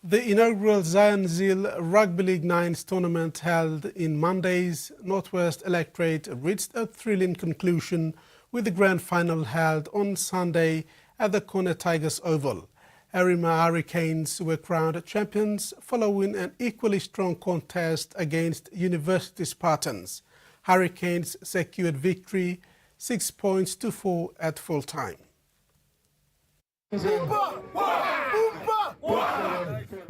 The inaugural Zion Zil Rugby League Nines tournament held in Monday's Northwest Electorate reached a thrilling conclusion with the grand final held on Sunday at the Kone Tigers Oval. Arima Hurricanes were crowned champions following an equally strong contest against University Spartans. Hurricanes secured victory 6 points to 4 at full time.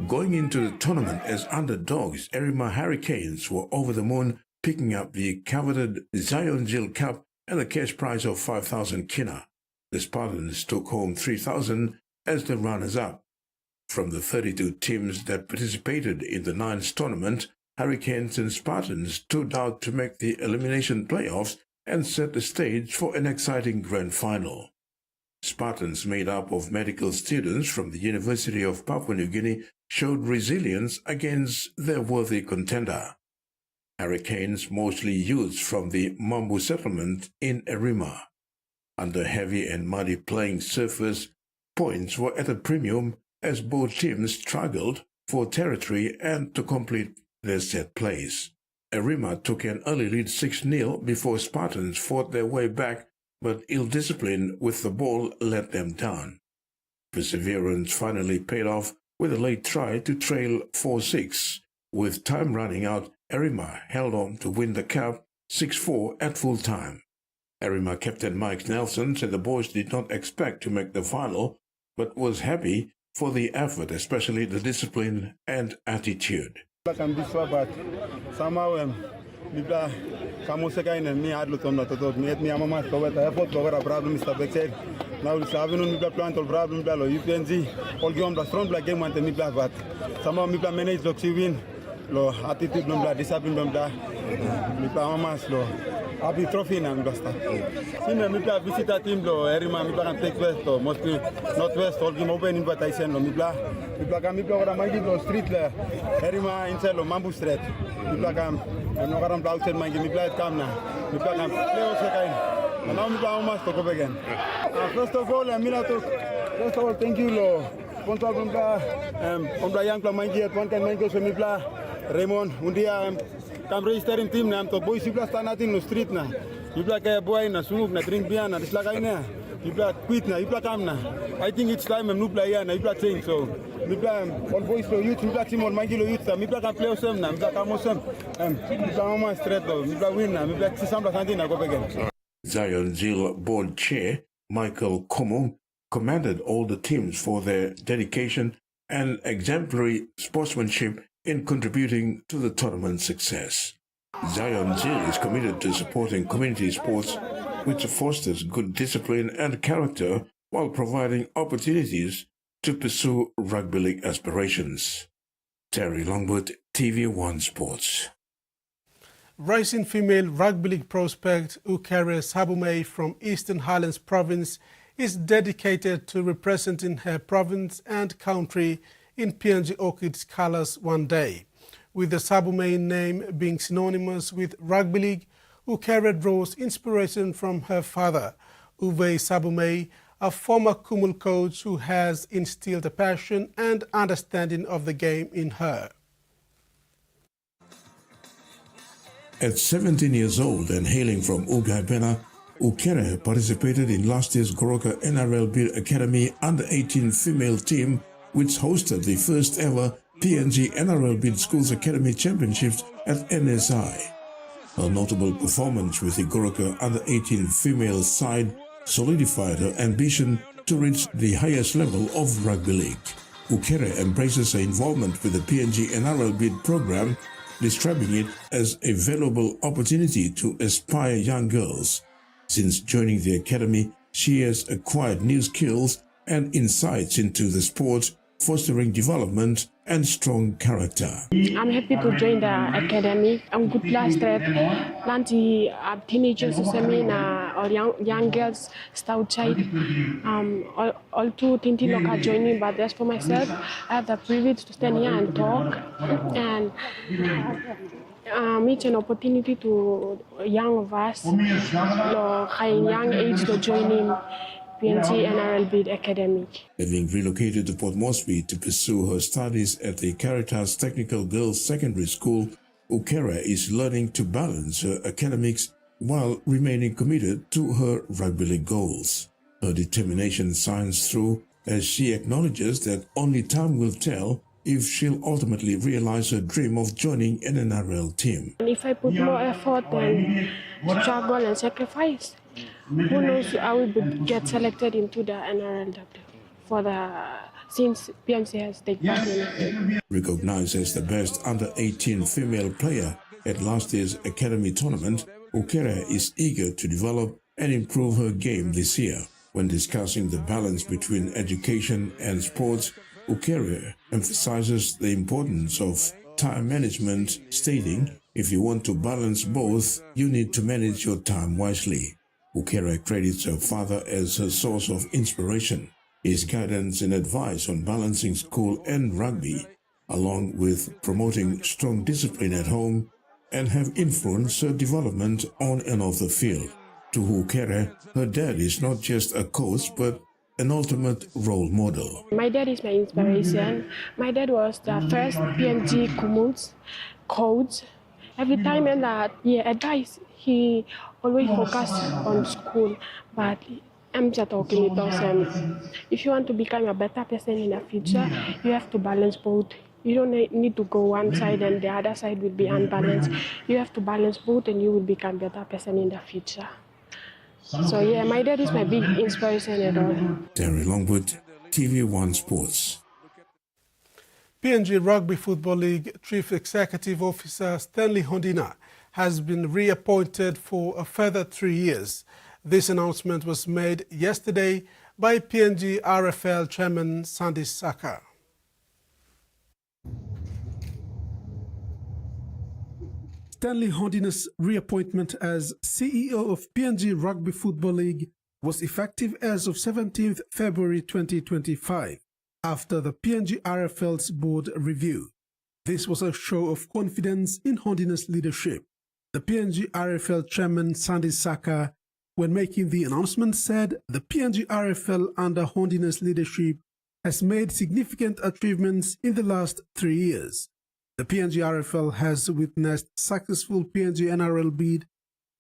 Going into the tournament as underdogs, Arima Hurricanes were over the moon, picking up the coveted Zion Zil Cup and a cash prize of 5,000 kina. The Spartans took home 3,000 as the runners-up. From the 32 teams that participated in the Nines tournament, Hurricanes and Spartans stood out to make the elimination playoffs and set the stage for an exciting grand final. Spartans, made up of medical students from the University of Papua New Guinea, showed resilience against their worthy contender. Hurricanes, mostly youths from the Mambu settlement in Arima. Under heavy and muddy playing surface, points were at a premium as both teams struggled for territory and to complete their set plays. Arima took an early lead 6-0 before Spartans fought their way back, but ill discipline with the ball let them down. Perseverance finally paid off with a late try to trail 4-6. With time running out, Arima held on to win the cup 6-4 at full time. Arima captain Mike Nelson said the boys did not expect to make the final, but was happy for the effort, especially the discipline and attitude. Abi trophy na mbasta. Sime mi pla visita team lo Arima mi pla kan take west to mostly northwest all game open invitation lo mi pla ora mangi lo street la Arima inside lo Mambu street. Mi pla kam no garam bla outside mangi mi pla kam na. Mi pla kam play o sekain. Now mi pla almost to go again. First of all thank you lo sponsor on young pla mangi at one kan mangi so mi pla Raymond undia kam registering team na to boy sibla sta natin no street na ibla kaya boy na sunguk na drink beer na disla kay na ibla quit na ibla kam na I think it's time no play na ibla change so ibla all boys to youth ibla team on mangilo youth sa ibla ka play sem na ibla ka mo sem ibla mama straight to ibla win na ibla sisamba santi na go again. Zion Zil board chair Michael Komo commended all the teams for their dedication and exemplary sportsmanship in contributing to the tournament's success. Zion Zil is committed to supporting community sports, which fosters good discipline and character while providing opportunities to pursue rugby league aspirations. Terry Longwood, TVWAN Sports. Rising female rugby league prospect Ukere Sabume from Eastern Highlands Province is dedicated to representing her province and country in PNG Orchids colours one day. With the Sabume name being synonymous with rugby league, Ukere draws inspiration from her father, Uwe Sabume, a former Kumul coach who has instilled a passion and understanding of the game in her. At 17 years old and hailing from Ugaibena, Ukere participated in last year's Goroka NRL Beer Academy under-18 female team, which hosted the first ever PNG NRL Bid Schools Academy Championships at NSI. Her notable performance with the Goroka under-18 female side solidified her ambition to reach the highest level of rugby league. Ukere embraces her involvement with the PNG NRL Bid program, describing it as a valuable opportunity to aspire young girls. Since joining the academy, she has acquired new skills and insights into the sport, fostering development and strong character. I'm happy to join the academy. I'm good last trip. Nanti teenagers or young girls outside. All two tinti loka joining, but as for myself, I have the privilege to stand here and talk and meet an opportunity to young of us, young age to join in PNG NRL Bid Academy. Having relocated to Port Moresby to pursue her studies at the Caritas Technical Girls Secondary School, Ukere is learning to balance her academics while remaining committed to her rugby league goals. Her determination shines through as she acknowledges that only time will tell if she'll ultimately realize her dream of joining an NRL team. And if I put more effort and struggle and sacrifice, who knows, I will get selected into the NRL since PNC has taken part in it. Recognized as the best under-18 female player at last year's Academy tournament, Ukere is eager to develop and improve her game this year. When discussing the balance between education and sports, Ukere emphasizes the importance of time management, stating, "If you want to balance both, you need to manage your time wisely." Ukere credits her father as her source of inspiration. His guidance and advice on balancing school and rugby, along with promoting strong discipline at home, and have influenced her development on and off the field. To Ukere, her dad is not just a coach but an ultimate role model. My dad is my inspiration. My dad was the first PNG coach. Every time and advice, he always focused on school. But I'm just talking about him. If you want to become a better person in the future, you have to balance both. You don't need to go one side and the other side will be unbalanced. You have to balance both and you will become a better person in the future. So yeah, my dad is my big inspiration at all. Terry Longwood, TV1 Sports. PNG Rugby Football League Chief Executive Officer Stanley Honiara has been reappointed for a further 3 years. This announcement was made yesterday by PNG RFL Chairman Sandy Saka. Stanley Honiara's reappointment as CEO of PNG Rugby Football League was effective as of 17th February 2025, after the PNG RFL's board review. This was a show of confidence in Honiara's leadership. The PNG RFL chairman Sandy Saka, when making the announcement, said the PNG RFL under Honiara's leadership has made significant achievements in the last 3 years. The PNG RFL has witnessed successful PNG NRL bid,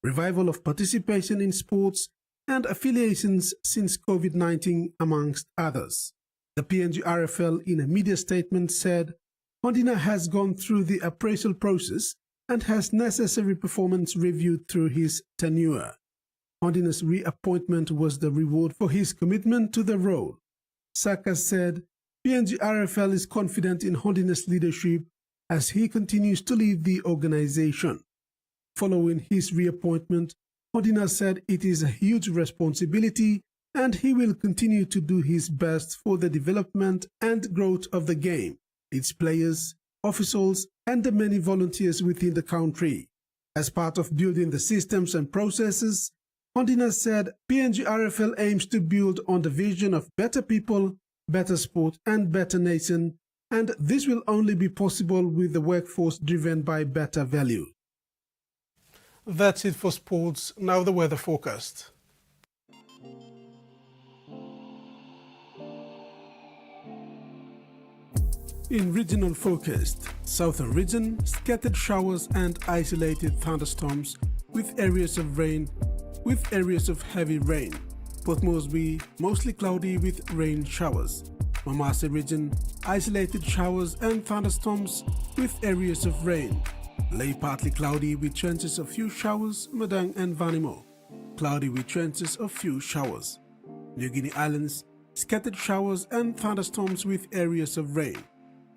revival of participation in sports, and affiliations since COVID-19, amongst others. The PNG RFL, in a media statement, said Honiara has gone through the appraisal process and has necessary performance reviewed through his tenure. Honiara's reappointment was the reward for his commitment to the role. Saka said PNG RFL is confident in Honiara's leadership as he continues to lead the organization. Following his reappointment, Honiara said it is a huge responsibility and he will continue to do his best for the development and growth of the game, its players, officials, and the many volunteers within the country. As part of building the systems and processes, Honiara said PNG RFL aims to build on the vision of better people, better sport, and better nation, and this will only be possible with the workforce driven by better value. That's it for sports. Now the weather forecast. In regional forecast, southern region, scattered showers and isolated thunderstorms with areas of rain, with areas of heavy rain. Port Moresby, mostly cloudy with rain showers. Moale region, isolated showers and thunderstorms with areas of rain. Lae partly cloudy with chances of few showers, Madang and Vanimo. Cloudy with chances of few showers. New Guinea Islands, scattered showers and thunderstorms with areas of rain.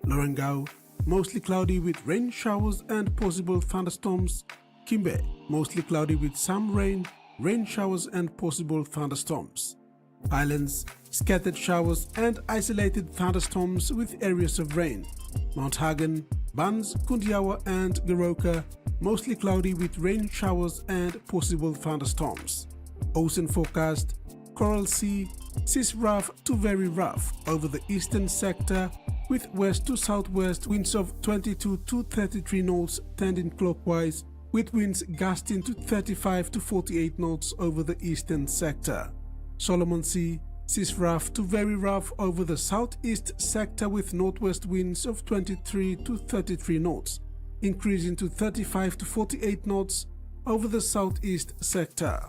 Lorengau, mostly cloudy with rain showers and possible thunderstorms. Kimbe, mostly cloudy with some rain, rain showers and possible thunderstorms. Islands, scattered showers and isolated thunderstorms with areas of rain. Mount Hagen, Bans, Kundiawa and Goroka, mostly cloudy with rain showers and possible thunderstorms. Ocean forecast, Coral Sea, seas rough to very rough over the eastern sector with west to southwest winds of 22 to 33 knots tending clockwise with winds gusting to 35 to 48 knots over the eastern sector. Solomon Sea, seas rough to very rough over the southeast sector with northwest winds of 23 to 33 knots, increasing to 35 to 48 knots over the southeast sector.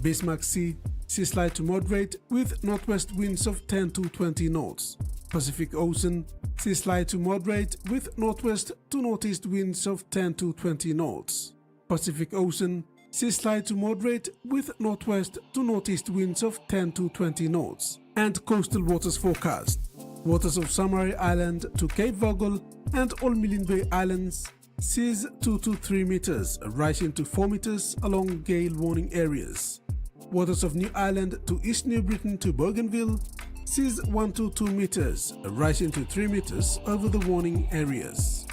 Bismarck Sea, seas light to moderate with northwest winds of 10 to 20 knots. Pacific Ocean, seas light to moderate with northwest to northeast winds of 10 to 20 knots. Pacific Ocean, seas light to moderate with northwest to northeast winds of 10 to 20 knots. And coastal waters forecast. Waters of Sanitary Island to Cape Vogel and all Milne Bay Islands, seas 2 to 3 meters, rising to 4 meters along gale warning areas. Waters of New Ireland to East New Britain to Bougainville, seas 1 to 2 meters, rising to 3 meters over the warning areas.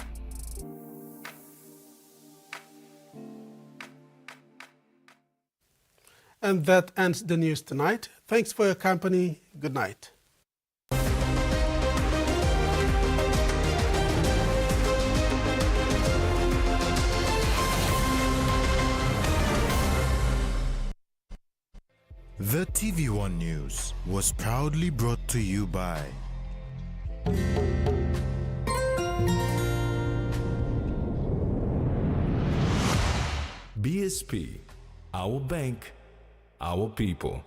And that ends the news tonight. Thanks for your company. Good night. The TVWAN News was proudly brought to you by BSP, our bank, our people.